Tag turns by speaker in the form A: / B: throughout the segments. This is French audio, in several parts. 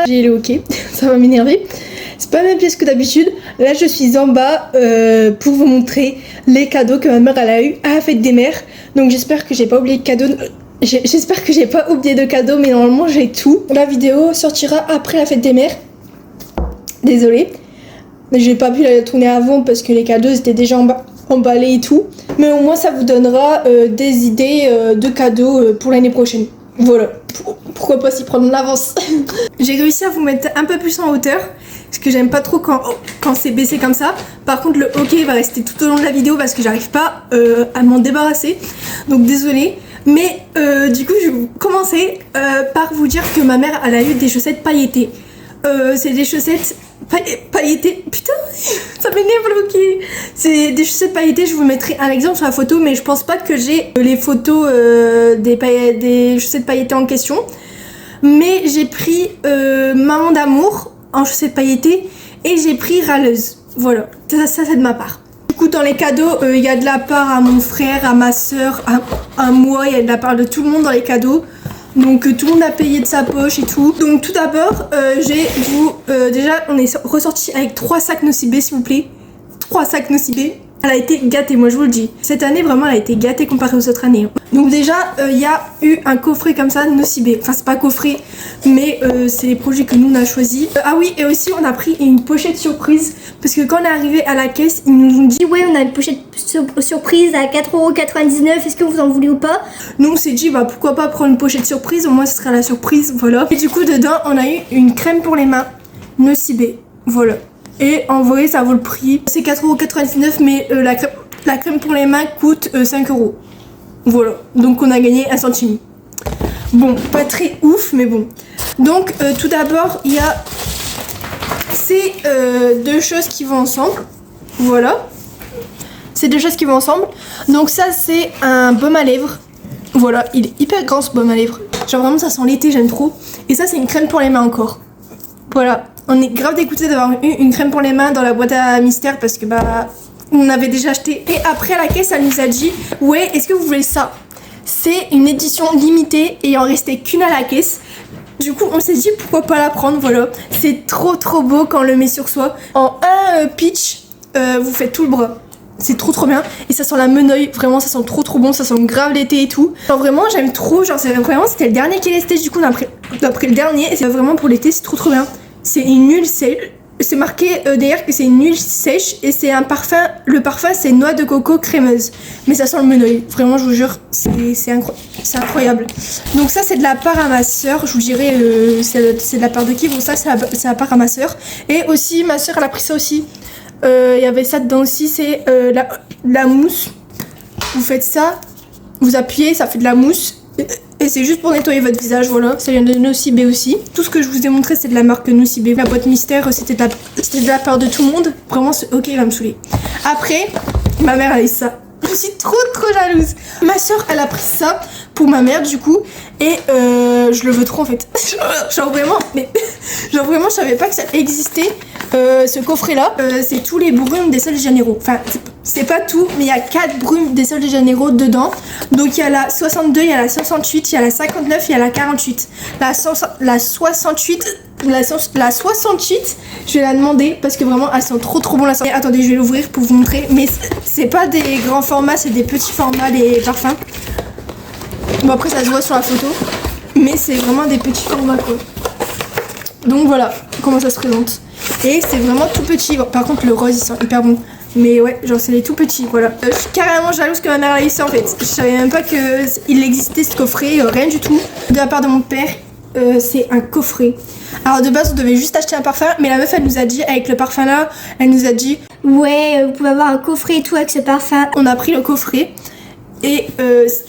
A: J'ai le hockey, ça va m'énerver. C'est pas la même pièce que d'habitude. Là je suis en bas pour vous montrer les cadeaux que ma mère elle a eu à la fête des mères. Donc j'espère que j'ai pas oublié de cadeaux. J'espère que j'ai pas oublié de cadeaux, mais normalement j'ai tout. La vidéo sortira après la fête des mères. Désolée. J'ai pas pu la tourner avant parce que les cadeaux étaient déjà emballés et tout. Mais au moins ça vous donnera des idées de cadeaux pour l'année prochaine. Voilà. Pourquoi pas s'y prendre en avance. J'ai réussi à vous mettre un peu plus en hauteur. Parce que j'aime pas trop quand c'est baissé comme ça. Par contre le hockey va rester tout au long de la vidéo parce que j'arrive pas à m'en débarrasser. Donc désolée. Mais du coup je vais commencer par vous dire que ma mère elle a eu des chaussettes pailletées. C'est des chaussettes pailletées. Putain, ça m'énerve le hockey. C'est des chaussettes pailletées. Je vous mettrai un exemple sur la photo, mais je pense pas que j'ai les photos des chaussettes pailletées en question. Mais j'ai pris Maman d'amour en chaussettes pailletées et j'ai pris Râleuse. Voilà, ça c'est de ma part. Du coup dans les cadeaux, il y a de la part à mon frère, à ma soeur, à moi, il y a de la part de tout le monde dans les cadeaux. Donc tout le monde a payé de sa poche et tout. Donc tout d'abord, déjà on est ressorti avec 3 sacs Nocibé s'il vous plaît. 3 sacs Nocibé. Elle a été gâtée, moi je vous le dis. Cette année vraiment elle a été gâtée comparée aux autres années. Donc déjà il y a eu un coffret comme ça Nocibé. Enfin c'est pas coffret mais c'est les projets que nous on a choisis. Ah oui, et aussi on a pris une pochette surprise. Parce que quand on est arrivé à la caisse, ils nous ont dit
B: ouais on a une pochette surprise à 4,99€, est-ce que vous en voulez ou pas?
A: Nous on s'est dit bah pourquoi pas prendre une pochette surprise, au moins ce sera la surprise, voilà. Et du coup dedans on a eu une crème pour les mains Nocibé, voilà. Et en vrai ça vaut le prix. C'est 4,99€ mais la crème pour les mains coûte 5€. Voilà, donc on a gagné 1 centime. Bon, pas très ouf mais bon. Donc tout d'abord il y a ces 2 choses qui vont ensemble. Voilà. Ces 2 choses qui vont ensemble. Donc ça c'est un baume à lèvres. Voilà, il est hyper grand ce baume à lèvres. Genre vraiment ça sent l'été, j'aime trop. Et ça c'est une crème pour les mains encore. Voilà. On est grave dégoûtés d'avoir eu une crème pour les mains dans la boîte à mystère parce que bah on avait déjà acheté. Et après à la caisse elle nous a dit ouais est-ce que vous voulez ça? C'est une édition limitée et il en restait qu'une à la caisse. Du coup on s'est dit pourquoi pas la prendre, voilà. C'est trop beau quand on le met sur soi. En un pitch vous faites tout le bras. C'est trop bien et ça sent la meneuil, vraiment ça sent trop bon, ça sent grave l'été et tout. Genre vraiment j'aime trop, genre c'était le dernier qui est resté, du coup on a pris le dernier et c'est vraiment pour l'été, c'est trop bien. C'est une huile sèche, c'est marqué d'ailleurs que c'est une huile sèche et c'est un parfum, le parfum c'est noix de coco crémeuse. Mais ça sent le meneuil, vraiment je vous jure, c'est incroyable. Donc ça c'est de la part à ma soeur, je vous dirais c'est de la part de qui? Bon ça c'est la part à ma soeur. Et aussi ma soeur elle a pris ça aussi. Il y avait ça dedans aussi, c'est la mousse. Vous faites ça, vous appuyez, ça fait de la mousse. Et c'est juste pour nettoyer votre visage, voilà. Ça vient de Nocibé aussi. Tout ce que je vous ai montré, c'est de la marque Nocibé. La boîte mystère, c'était de la part de tout le monde. Vraiment, ok, il va me saouler. Après, ma mère, elle a eu ça. Je suis trop jalouse. Ma soeur, elle a pris ça pour ma mère, du coup. Et je le veux trop, en fait. genre vraiment, je savais pas que ça existait. Ce coffret-là, c'est tous les brumes des Sol de Janeiro. Enfin, c'est pas tout, mais il y a 4 brumes des Sol de Janeiro dedans. Donc il y a la 62, il y a la 68, il y a la 59, il y a la 48. La 68, je vais la demander parce que vraiment elle sent trop bon la sortie. Attendez, je vais l'ouvrir pour vous montrer. Mais c'est pas des grands formats, c'est des petits formats les parfums. Bon après ça se voit sur la photo, mais c'est vraiment des petits formats quoi. Donc voilà comment ça se présente. Et c'est vraiment tout petit. Bon, par contre le rose il sent hyper bon. Mais ouais, genre c'est les tout petits, voilà. Je suis carrément jalouse que ma mère a eu ça en fait. Je savais même pas qu'il existait ce coffret, rien du tout. De la part de mon père, c'est un coffret. Alors de base on devait juste acheter un parfum, mais la meuf elle nous a dit, avec le parfum là, elle nous a dit
B: ouais, vous pouvez avoir un coffret et tout avec ce parfum.
A: On a pris le coffret. Et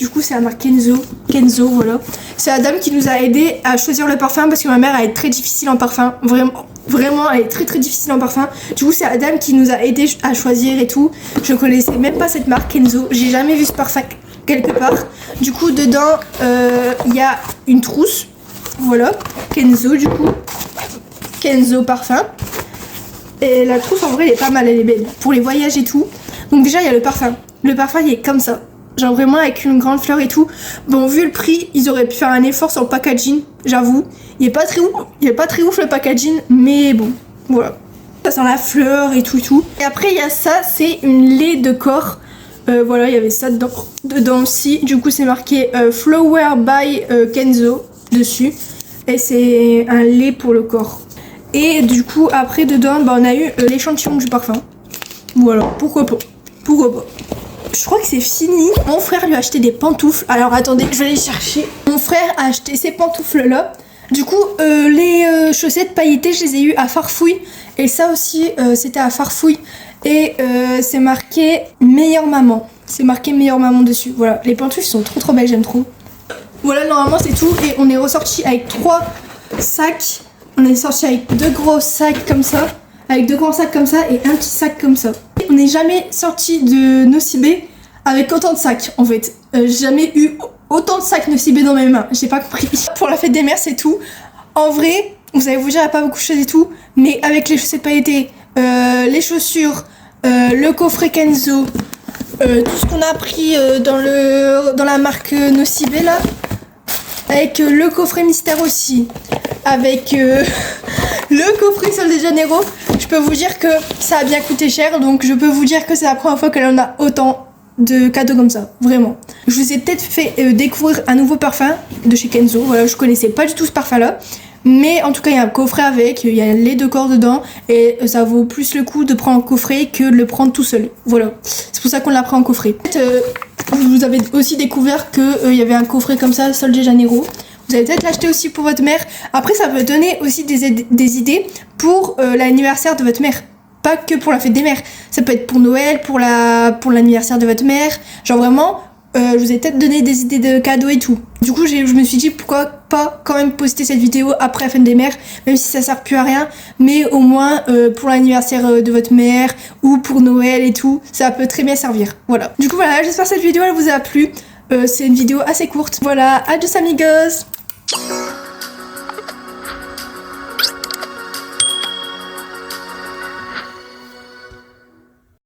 A: du coup c'est la marque Kenzo, voilà. C'est la dame qui nous a aidé à choisir le parfum parce que ma mère elle est très difficile en parfum, vraiment elle est très difficile en parfum. Du coup c'est la dame qui nous a aidé à choisir et tout. Je connaissais même pas cette marque Kenzo, j'ai jamais vu ce parfum quelque part. Du coup dedans il y a une trousse, voilà, Kenzo du coup, Kenzo parfum. Et la trousse en vrai elle est pas mal, elle est belle pour les voyages et tout. Donc déjà il y a le parfum il est comme ça. genre vraiment avec une grande fleur et tout. Bon, vu le prix, ils auraient pu faire un effort sur le packaging, j'avoue. Il est pas très ouf le packaging, mais bon, voilà. Ça sent la fleur et tout et tout. Et après il y a ça, c'est une lait de corps. Voilà, il y avait ça dedans aussi. Du coup c'est marqué Flower by Kenzo dessus. Et c'est un lait pour le corps. Et du coup après dedans bah, on a eu l'échantillon du parfum. Voilà, pourquoi pas. Je crois que c'est fini. Mon frère lui a acheté des pantoufles. Alors attendez, je vais les chercher. Mon frère a acheté ces pantoufles là. Du coup les chaussettes pailletées je les ai eues à Farfouille. Et ça aussi c'était à Farfouille. Et c'est marqué meilleure maman. C'est marqué meilleure maman dessus. Voilà, les pantoufles sont trop belles, j'aime trop. Voilà, normalement c'est tout. Et on est ressorti avec 3 sacs. On est sorti avec 2 gros sacs comme ça. Avec 2 grands sacs comme ça et un petit sac comme ça. On n'est jamais sorti de Nocibé avec autant de sacs en fait. J'ai jamais eu autant de sacs Nocibé dans mes mains. J'ai pas compris. Pour la fête des mères, c'est tout. En vrai, vous allez vous dire, il n'y a pas beaucoup de choses et tout. Mais avec les chaussettes pailletées, les chaussures, le coffret Kenzo, tout ce qu'on a pris dans la marque Nocibé là. Avec le coffret mystère aussi. Avec le coffret Sol de Janeiro. Je peux vous dire que ça a bien coûté cher. Donc je peux vous dire que c'est la première fois qu'elle en a autant de cadeaux comme ça. Vraiment. Je vous ai peut-être fait découvrir un nouveau parfum de chez Kenzo. Voilà, je connaissais pas du tout ce parfum là. Mais en tout cas il y a un coffret avec. Il y a les 2 corps dedans. Et ça vaut plus le coup de prendre un coffret que de le prendre tout seul. Voilà. C'est pour ça qu'on l'a pris en coffret. Vous avez aussi découvert qu'il y avait un coffret comme ça, Sol de Janeiro. Vous allez peut-être l'acheter aussi pour votre mère. Après, ça peut donner aussi des idées pour l'anniversaire de votre mère. Pas que pour la fête des mères. Ça peut être pour Noël, pour l'anniversaire de votre mère. Genre vraiment, je vous ai peut-être donné des idées de cadeaux et tout. Du coup, je me suis dit pourquoi pas quand même poster cette vidéo après la fête des mères. Même si ça sert plus à rien. Mais au moins pour l'anniversaire de votre mère ou pour Noël et tout. Ça peut très bien servir. Voilà. Du coup, voilà, j'espère que cette vidéo elle vous a plu. C'est une vidéo assez courte. Voilà, adios amigos.